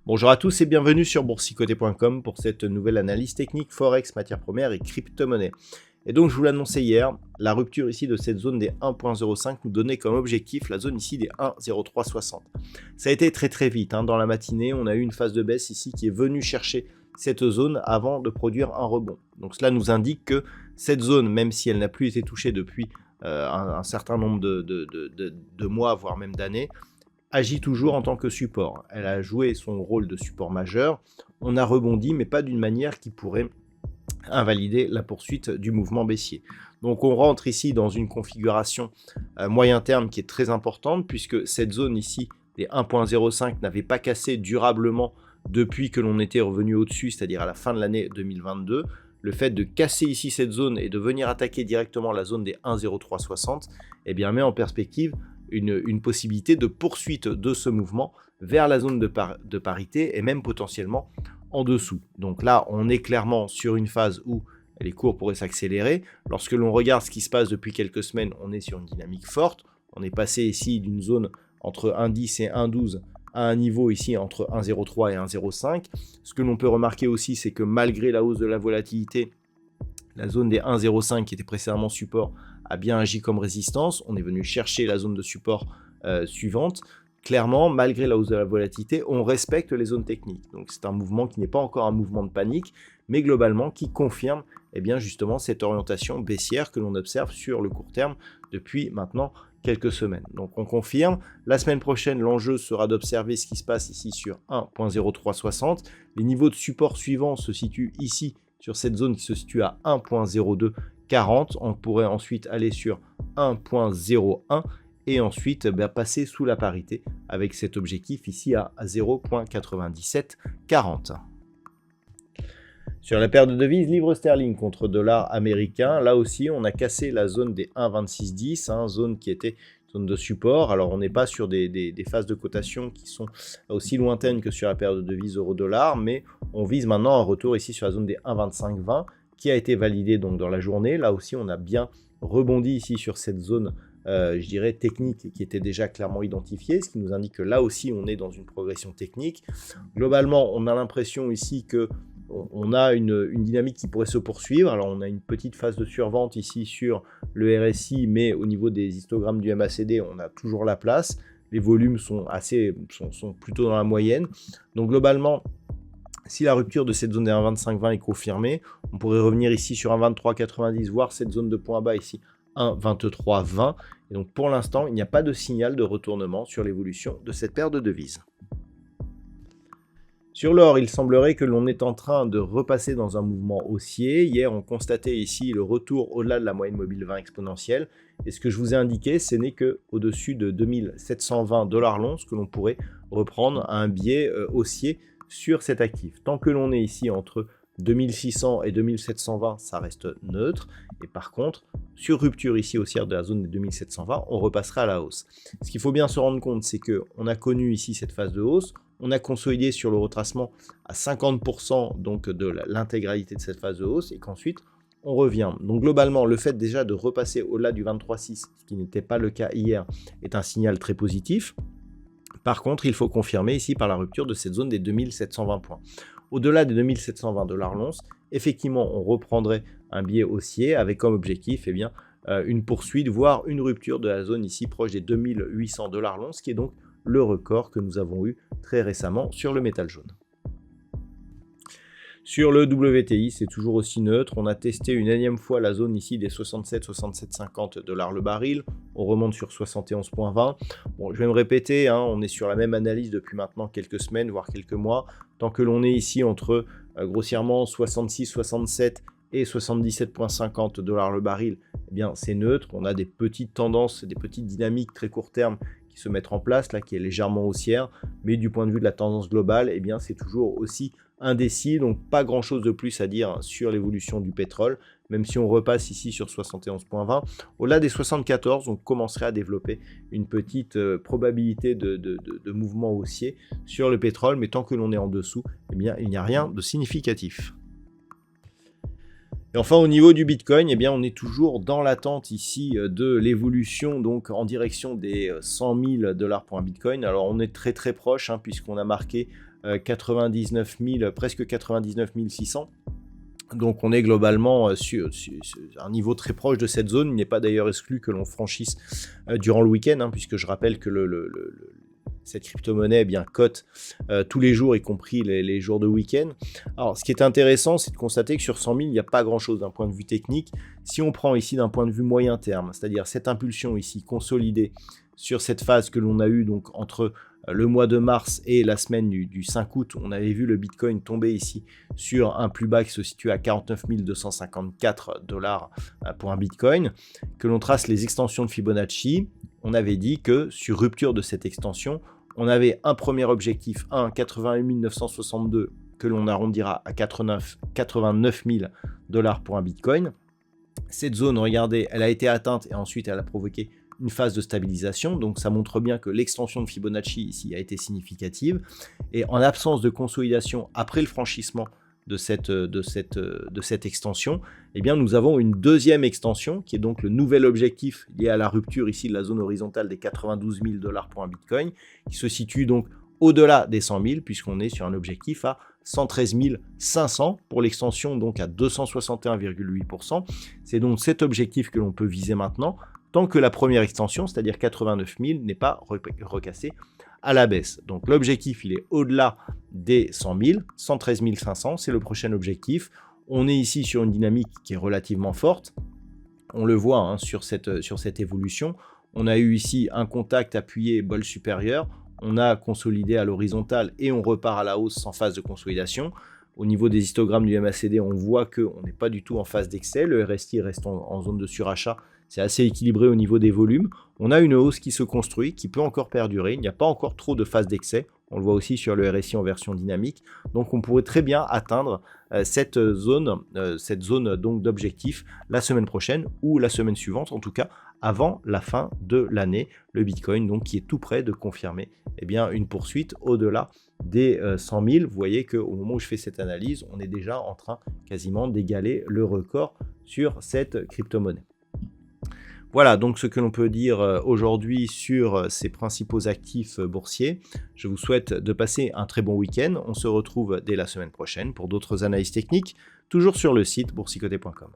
Bonjour à tous et bienvenue sur boursicoté.com pour cette nouvelle analyse technique Forex, matières premières et crypto-monnaie. Et donc je vous l'annonçais hier, la rupture ici de cette zone des 1.05 nous donnait comme objectif la zone ici des 1.0360. Ça a été très vite, dans la matinée, on a eu une phase de baisse ici qui est venue chercher cette zone avant de produire un rebond. Donc cela nous indique que cette zone, même si elle n'a plus été touchée depuis un certain nombre de mois, voire même d'années, agit toujours en tant que support. Elle a joué son rôle de support majeur. On a rebondi, mais pas d'une manière qui pourrait invalider la poursuite du mouvement baissier. Donc on rentre ici dans une configuration moyen terme qui est très importante, puisque cette zone ici, les 1.05, n'avait pas cassé durablement depuis que l'on était revenu au-dessus, c'est-à-dire à la fin de l'année 2022. Le fait de casser ici cette zone et de venir attaquer directement la zone des 1.0360, eh bien met en perspective une possibilité de poursuite de ce mouvement vers la zone de parité et même potentiellement en dessous. Donc là, on est clairement sur une phase où les cours pourraient s'accélérer. Lorsque l'on regarde ce qui se passe depuis quelques semaines, on est sur une dynamique forte. On est passé ici d'une zone entre 1,10 et 1,12 à un niveau ici entre 1,03 et 1,05. Ce que l'on peut remarquer aussi, c'est que malgré la hausse de la volatilité, la zone des 1,05 qui était précédemment support a bien agi comme résistance. On est venu chercher la zone de support suivante. Clairement, malgré la hausse de la volatilité, on respecte les zones techniques. Donc c'est un mouvement qui n'est pas encore un mouvement de panique, mais globalement qui confirme justement cette orientation baissière que l'on observe sur le court terme depuis maintenant quelques semaines. Donc on confirme. La semaine prochaine, l'enjeu sera d'observer ce qui se passe ici sur 1.0360. Les niveaux de support suivants se situent ici sur cette zone qui se situe à 1.0240. On pourrait ensuite aller sur 1.01 et ensuite passer sous la parité avec cet objectif ici à 0.9740. Sur la paire de devises livre sterling contre dollar américain, là aussi on a cassé la zone des 1.2610, zone qui était zone de support. Alors on n'est pas sur des phases de cotation qui sont aussi lointaines que sur la paire de devises euro-dollar, mais on vise maintenant un retour ici sur la zone des 1.2520 qui a été validée donc dans la journée. Là aussi on a bien rebondi ici sur cette zone je dirais technique qui était déjà clairement identifiée, ce qui nous indique que là aussi on est dans une progression technique. Globalement on a l'impression ici que on a une dynamique qui pourrait se poursuivre. Alors on a une petite phase de survente ici sur le RSI, mais au niveau des histogrammes du MACD, on a toujours la place. Les volumes sont plutôt dans la moyenne. Donc globalement, si la rupture de cette zone des 1,2520 est confirmée, on pourrait revenir ici sur 1,2390, voire cette zone de point bas ici, 1,2320. Et donc pour l'instant, il n'y a pas de signal de retournement sur l'évolution de cette paire de devises. Sur l'or, il semblerait que l'on est en train de repasser dans un mouvement haussier. Hier, on constatait ici le retour au-delà de la moyenne mobile 20 exponentielle. Et ce que je vous ai indiqué, ce n'est qu'au-dessus de 2720 $ l'once que l'on pourrait reprendre un biais haussier sur cet actif. Tant que l'on est ici entre 2600 et 2720, ça reste neutre. Et par contre, sur rupture ici haussière de la zone des 2720, on repassera à la hausse. Ce qu'il faut bien se rendre compte, c'est qu'on a connu ici cette phase de hausse. On a consolidé sur le retracement à 50% donc de l'intégralité de cette phase de hausse et qu'ensuite on revient. Donc globalement, le fait déjà de repasser au-delà du 23,6, ce qui n'était pas le cas hier, est un signal très positif. Par contre, il faut confirmer ici par la rupture de cette zone des 2720 points. Au-delà des 2720 $ l'once, effectivement, on reprendrait un biais haussier avec comme objectif une poursuite, voire une rupture de la zone ici proche des 2800 $ l'once, qui est donc le record que nous avons eu très récemment sur le métal jaune. Sur le WTI, c'est toujours aussi neutre. On a testé une énième fois la zone ici des 67,50 $ le baril. On remonte sur 71,20. Bon, je vais me répéter, on est sur la même analyse depuis maintenant quelques semaines, voire quelques mois. Tant que l'on est ici entre grossièrement 66, 67 et 77,50 $ le baril, eh bien c'est neutre. On a des petites tendances, des petites dynamiques très court terme se mettre en place, là, qui est légèrement haussière, mais du point de vue de la tendance globale, eh bien, c'est toujours aussi indécis, donc pas grand chose de plus à dire sur l'évolution du pétrole, même si on repasse ici sur 71,20. Au-delà des 74, on commencerait à développer une petite probabilité de mouvement haussier sur le pétrole, mais tant que l'on est en dessous, eh bien, il n'y a rien de significatif. Et enfin, au niveau du Bitcoin, eh bien, on est toujours dans l'attente ici de l'évolution donc en direction des 100 000 $ pour un Bitcoin. Alors, on est très très proche puisqu'on a marqué 99 000, presque 99 600. Donc, on est globalement sur un niveau très proche de cette zone. Il n'est pas d'ailleurs exclu que l'on franchisse durant le week-end, puisque je rappelle que cette crypto-monnaie cote tous les jours, y compris les jours de week-end. Alors, ce qui est intéressant, c'est de constater que sur 100 000, il n'y a pas grand-chose d'un point de vue technique. Si on prend ici d'un point de vue moyen terme, c'est-à-dire cette impulsion ici consolidée sur cette phase que l'on a eue donc entre le mois de mars et la semaine du 5 août, on avait vu le Bitcoin tomber ici sur un plus bas qui se situe à 49 254 $ pour un Bitcoin. Que l'on trace les extensions de Fibonacci, on avait dit que sur rupture de cette extension, on avait un premier objectif, 88 962, que l'on arrondira à 89 000 $ pour un Bitcoin. Cette zone, regardez, elle a été atteinte et ensuite elle a provoqué une phase de stabilisation, donc ça montre bien que l'extension de Fibonacci ici a été significative, et en absence de consolidation après le franchissement de cette extension, eh bien nous avons une deuxième extension qui est donc le nouvel objectif lié à la rupture ici de la zone horizontale des 92 000 $ pour un Bitcoin, qui se situe donc au-delà des 100 000 puisqu'on est sur un objectif à 113 500 pour l'extension, donc à 261,8%. C'est donc cet objectif que l'on peut viser maintenant, tant que la première extension, c'est-à-dire 89 000, n'est pas recassée à la baisse. Donc l'objectif, il est au-delà des 100 000, 113 500, c'est le prochain objectif. On est ici sur une dynamique qui est relativement forte. On le voit sur cette évolution. On a eu ici un contact appuyé bol supérieur. On a consolidé à l'horizontale et on repart à la hausse sans phase de consolidation. Au niveau des histogrammes du MACD, on voit qu'on n'est pas du tout en phase d'excès. Le RSI reste en zone de surachat. C'est assez équilibré au niveau des volumes. On a une hausse qui se construit, qui peut encore perdurer. Il n'y a pas encore trop de phase d'excès. On le voit aussi sur le RSI en version dynamique. Donc on pourrait très bien atteindre cette zone donc d'objectif la semaine prochaine ou la semaine suivante, en tout cas avant la fin de l'année. Le Bitcoin donc qui est tout près de confirmer une poursuite au-delà des 100 000. Vous voyez qu'au moment où je fais cette analyse, on est déjà en train quasiment d'égaler le record sur cette crypto-monnaie. Voilà donc ce que l'on peut dire aujourd'hui sur ces principaux actifs boursiers. Je vous souhaite de passer un très bon week-end. On se retrouve dès la semaine prochaine pour d'autres analyses techniques, toujours sur le site boursicoté.com.